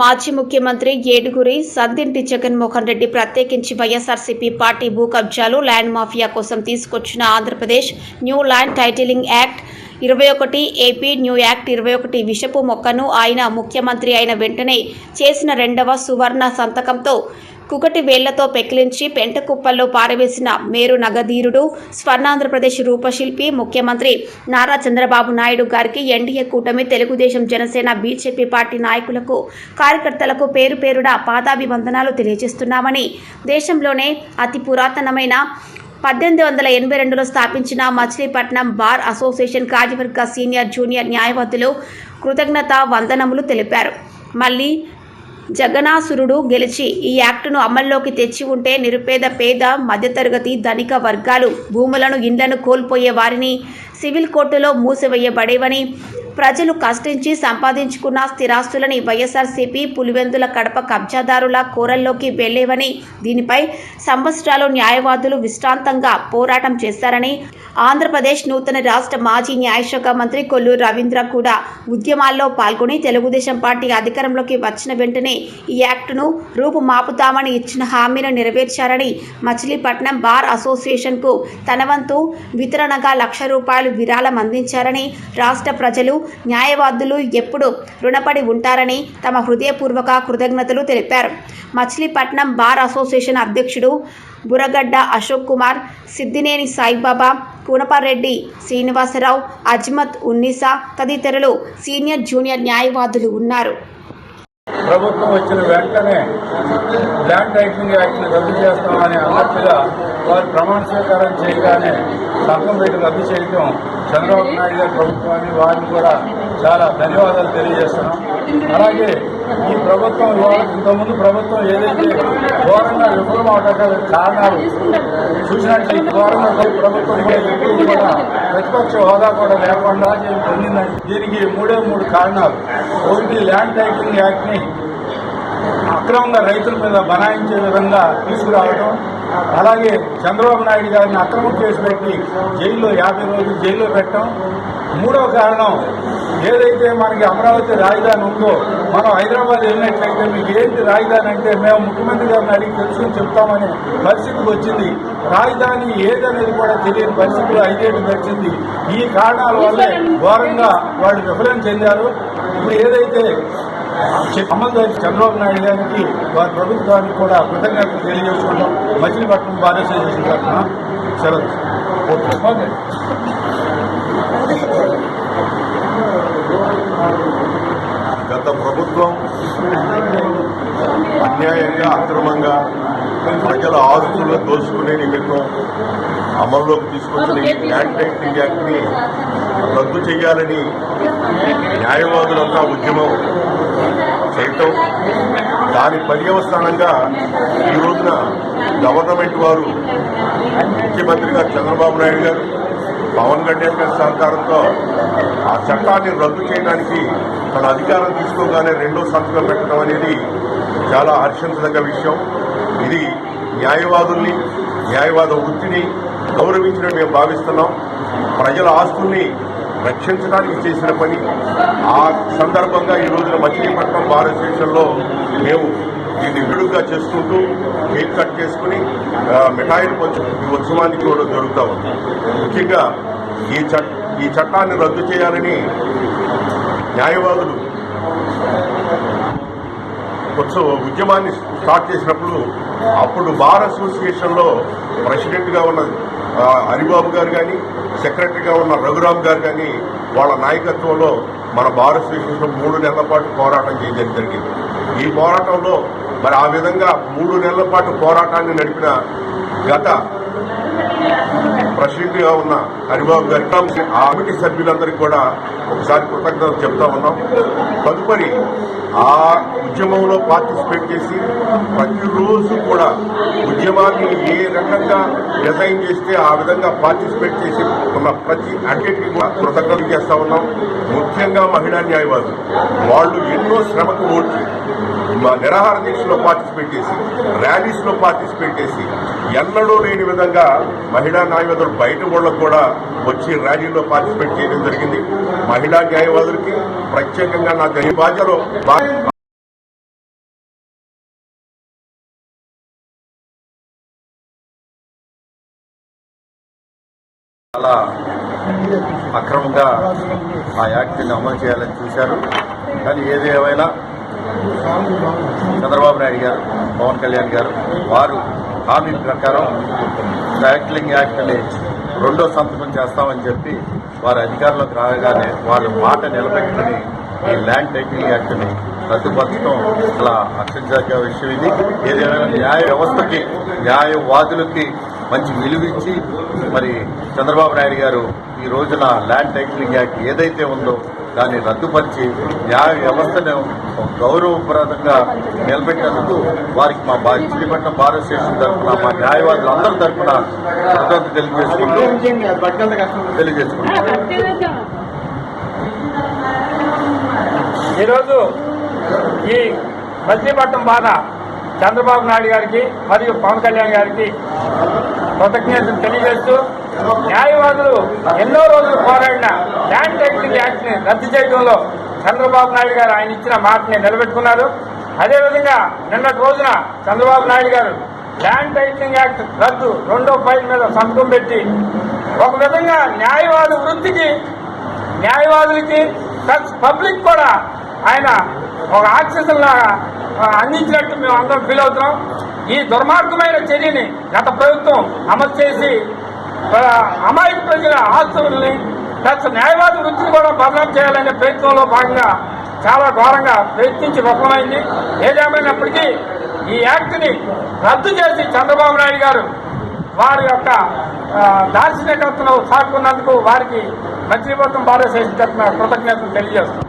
మాజీ ముఖ్యమంత్రి ఏడుగురి సందింటి జగన్మోహన్ రెడ్డి ప్రత్యేకించి వైఎస్ఆర్సీపీ పార్టీ భూ కబ్జాలు, ల్యాండ్ మాఫియా కోసం తీసుకొచ్చిన Andhra Pradesh new land titling act 21, AP new act 21 విషపు మొక్కను ఆయన ముఖ్యమంత్రి అయిన వెంటనే చేసిన రెండవ సువర్ణ సంతకంతో కుకటి వేళ్లతో పెకిలించి పెంటకుప్పల్లో పారవేసిన మేరు నగధీరుడు, స్వర్ణాంధ్రప్రదేశ్ రూపశిల్పి ముఖ్యమంత్రి నారా చంద్రబాబు నాయుడు గారికి ఎన్డీఏ కూటమి, తెలుగుదేశం, జనసేన, బీజేపీ పార్టీ నాయకులకు, కార్యకర్తలకు పేరు పేరున పాదాభివందనాలు తెలియజేస్తున్నామని దేశంలోనే అతి పురాతనమైన 1882లో స్థాపించిన మచిలీపట్నం బార్ అసోసియేషన్ కార్యవర్గ సీనియర్, జూనియర్ న్యాయవాదులు కృతజ్ఞతా వందనములు తెలిపారు. మళ్ళీ జగనాసురుడు గెలిచి ఈ యాక్టును అమల్లోకి తెచ్చి ఉంటే నిరుపేద, పేద, మధ్యతరగతి, ధనిక వర్గాలు భూములను, ఇండ్లను కోల్పోయే వారిని సివిల్ కోర్టులో మూసివేయబడేవని, ప్రజలు కష్టించి సంపాదించుకున్న స్థిరాస్తులని వైఎస్ఆర్సీపీ పులివెందుల కడప కబ్జాదారుల కోరల్లోకి వెళ్లేవని, దీనిపై సంవత్సరాలు న్యాయవాదులు విశ్రాంతంగా పోరాటం చేశారని, ఆంధ్రప్రదేశ్ నూతన రాష్ట్ర మాజీ న్యాయశాఖ మంత్రి కొల్లు రవీంద్ర కూడా ఉద్యమాల్లో పాల్గొని తెలుగుదేశం పార్టీ అధికారంలోకి వచ్చిన వెంటనే ఈ యాక్టును రూపుమాపుతామని ఇచ్చిన హామీని నెరవేర్చారని, మచిలీపట్నం బార్ అసోసియేషన్కు తన వంతు వితరణగా ₹1,00,000 విరాళం అందించారని, రాష్ట్ర ప్రజలు, న్యాయవాదులు ఎప్పుడు రుణపడి ఉంటారని తమ హృదయపూర్వక కృతజ్ఞతలు తెలిపారు. మచిలీపట్నం బార్ అసోసియేషన్ అధ్యక్షుడు బురగడ్డ అశోక్ కుమార్, సిద్దినేని సాయిబాబా, కూనపారెడ్డి శ్రీనివాసరావు, అజ్మత్ ఉన్నీసా తదితరులు సీనియర్, జూనియర్ న్యాయవాదులు ఉన్నారు. ప్రభుత్వం వచ్చిన వెంటనే ల్యాండ్ టైటిలింగ్ యాక్ట్ని రద్దు చేస్తామని అన్నట్టుగా వారు ప్రమాణ స్వీకారం చేయగానే సంఘం పెట్టి రద్దు చేయడం చంద్రబాబు నాయుడు గారి ప్రభుత్వాన్ని, వారిని కూడా చాలా ధన్యవాదాలు తెలియజేస్తున్నాం. అలాగే ఈ ప్రభుత్వం ఇంతకుముందు ప్రభుత్వం ఏదైతే ఘోరంగా విఫలం అవడానికి కారణాలు చూసినట్టు ఈ ఘోరంగా ప్రభుత్వం ఎప్పుడు కూడా ప్రతిపక్ష హోదా కూడా లేకుండా పొందిందండి. దీనికి 3 కారణాలు. ఒకటి, ల్యాండ్ టైటిలింగ్ యాక్ట్ని అక్రమంగా రైతుల మీద బనాయించే విధంగా తీసుకురావడం, అలాగే చంద్రబాబు నాయుడు గారిని అక్రమ కేసు పెట్టి జైల్లో 50 రోజులు జైల్లో పెట్టడం. మూడవ కారణం, ఏదైతే మనకి అమరావతి రాజధాని ఉందో, మనం హైదరాబాద్ వెళ్ళినట్లయితే మీకు ఏంటి రాజధాని అంటే మేము ముఖ్యమంత్రి గారిని అడిగి తెలుసుకుని చెప్తామనే పరిస్థితికి వచ్చింది. రాజధాని ఏదనేది కూడా తెలియని పరిస్థితులు 5 ఏళ్ళు గడిచింది. ఈ కారణాల వల్లే ఘోరంగా వాళ్ళు విఫలం చెందారు. ఇప్పుడు ఏదైతే అమలు చంద్రబాబు నాయుడు గారికి, వారి ప్రభుత్వానికి కూడా కృతజ్ఞతలు తెలియజేసుకుంటాం. మచిలీపట్నం బార్ అసోసియేషన్ తరఫున సెలవు. గత ప్రభుత్వం అన్యాయంగా, అక్రమంగా ప్రజల ఆస్తులను దోచుకునే నిమిత్తం అమల్లోకి తీసుకొచ్చిన ఈ ల్యాండ్ టైటిలింగ్ యాక్ట్ని రద్దు చేయాలని న్యాయవాదులంతా ఉద్యమం చేయటం, దాని పర్యవసానంగా ఈ రోజున గవర్నమెంట్ వారు, ముఖ్యమంత్రిగా చంద్రబాబు నాయుడు గారు, పవన్ కళ్యాణ్ గారి సహకారంతో ఆ చట్టాన్ని రద్దు చేయడానికి తన అధికారం తీసుకోగానే రెండో సంతకం పెట్టడం అనేది చాలా హర్షించదగ్గ విషయం. ఇది న్యాయవాదుల్ని, న్యాయవాద వృత్తిని గౌరవించినట్టు మేము భావిస్తున్నాం. ప్రజల ఆస్తుల్ని రక్షించడానికి చేసిన పని. ఆ సందర్భంగా ఈ రోజున మచిలీపట్నం బార్ అసోసియేషన్లో మేము దీన్ని విడుగా చేసుకుంటూ కేక్ కట్ చేసుకుని మిఠాయిలు పంచు ఈ ఉత్సవానికి కూడా జరుగుతూ ఉంది. ముఖ్యంగా ఈ చట్టాన్ని రద్దు చేయాలని న్యాయవాదులు ఉద్యమాన్ని స్టార్ట్ చేసినప్పుడు అప్పుడు బార్ అసోసియేషన్లో ప్రెసిడెంట్గా ఉన్న హరిబాబు గారు కానీ, సెక్రటరీగా ఉన్న రఘురామ్ గారు కానీ, వాళ్ళ నాయకత్వంలో మన బార్ అసోసియేషన్లో 3 నెలల పాటు పోరాటం చేయడం జరిగింది. ఈ పోరాటంలో మరి ఆ విధంగా 3 నెలల పాటు పోరాటాన్ని నడిపిన గత ప్రెసిడెంట్గా ఉన్న హరిబాబు గారికి, ఆ కమిటీ సభ్యులందరికీ కూడా ఒకసారి కృతజ్ఞతలు చెప్తా ఉన్నాం. తదుపరి ఆ ఉద్యమంలో పార్టిసిపేట్ చేసి ప్రతిరోజు కూడా ఉద్యమాన్ని ఏ రకంగా డిజైన్ చేస్తే ఆ విధంగా పార్టిసిపేట్ చేసి ఉన్న ప్రతి అడ్వకేట్కి కూడా కృతజ్ఞతలు చేస్తా ఉన్నాం. ముఖ్యంగా మహిళా న్యాయవాదులు వాళ్ళు ఎన్నో శ్రమకు ఓడ్చి నిరాహార దీక్షలో పార్టిసిపేట్ చేసి, ర్యాలీస్లో పార్టిసిపేట్ చేసి, ఎన్నడూ లేని విధంగా మహిళా న్యాయవాదులు బయట వాళ్ళకు కూడా వచ్చి ర్యాలీలో పార్టిసిపేట్ చేయడం జరిగింది. మహిళా న్యాయవాదులకి ప్రత్యేకంగా నా ధన్యవాదాలు. అక్రమంగా ఆ యాక్ట్ని అమలు చేయాలని చూశారు. కానీ ఏది ఏమైనా చంద్రబాబు నాయుడు గారు, పవన్ కళ్యాణ్ గారు వారు హామీ ప్రకారం టైటిలింగ్ యాక్ట్ని రెండో సంతకం చేస్తామని చెప్పి వారు అధికారంలోకి రాగానే వాళ్ళ మాట నిలబెట్టుకుని ఈ ల్యాండ్ టైటిలింగ్ యాక్ట్ని రద్దుపరచడం చాలా హర్షించదగ్గ విషయం. ఇది ఏదైనా న్యాయ వ్యవస్థకి, న్యాయవాదులకి మంచి విలువిచ్చి మరి చంద్రబాబు నాయుడు గారు ఈ రోజున ల్యాండ్ టైటిలింగ్ యాక్ట్ ఏదైతే ఉందో దాన్ని రద్దుపరిచి న్యాయ వ్యవస్థను గౌరవప్రదంగా నిలబెట్టేందుకు వారికి మా విశాఖపట్నం బార్ అసోసియేషన్ తరఫున, మా న్యాయవాదులందరి తరఫున తెలియజేసుకుంటున్నాం. ఈరోజు ఈ మచిలీపట్నం బాధ చంద్రబాబు నాయుడు గారికి మరియు పవన్ కళ్యాణ్ గారికి కృతజ్ఞతలు తెలియజేస్తూ, న్యాయవాదులు ఎన్నో రోజులు పోరాడిన ల్యాండ్ టైటిలింగ్ యాక్ట్ ని రద్దు చేయడంలో చంద్రబాబు నాయుడు గారు ఆయన ఇచ్చిన మాటని నిలబెట్టుకున్నారు. అదేవిధంగా నిన్నటి రోజున చంద్రబాబు నాయుడు గారు ల్యాండ్ టైటిలింగ్ యాక్ట్ రద్దు రెండో ఫైల్ మీద సంతకం పెట్టి ఒక విధంగా న్యాయవాద వృత్తికి, న్యాయవాదులకి ప్లస్ పబ్లిక్ కూడా ఆయన ఒక ఆక్సిజన్ లాగా అందించినట్టు మేము అందరం ఫీల్ అవుతున్నాం. ఈ దుర్మార్గమైన చర్యని గత ప్రభుత్వం అమలు చేసి అమాయక ప్రజల ఆస్తుల్ని ప్లస్ న్యాయవాద వృత్తిని కూడా బదనాం చేయాలనే ప్రయత్నంలో భాగంగా చాలా ఘోరంగా ప్రయత్నించి విఫలమైంది. ఏదేమైనప్పటికీ ఈ యాక్ట్ ని రద్దు చేసి చంద్రబాబు నాయుడు గారు వారి యొక్క దార్శనికతను సాకున్నందుకు వారికి మచిలీపట్నం బార్ అసోసియేషన్ తరఫున కృతజ్ఞతలు తెలియజేస్తున్నాం.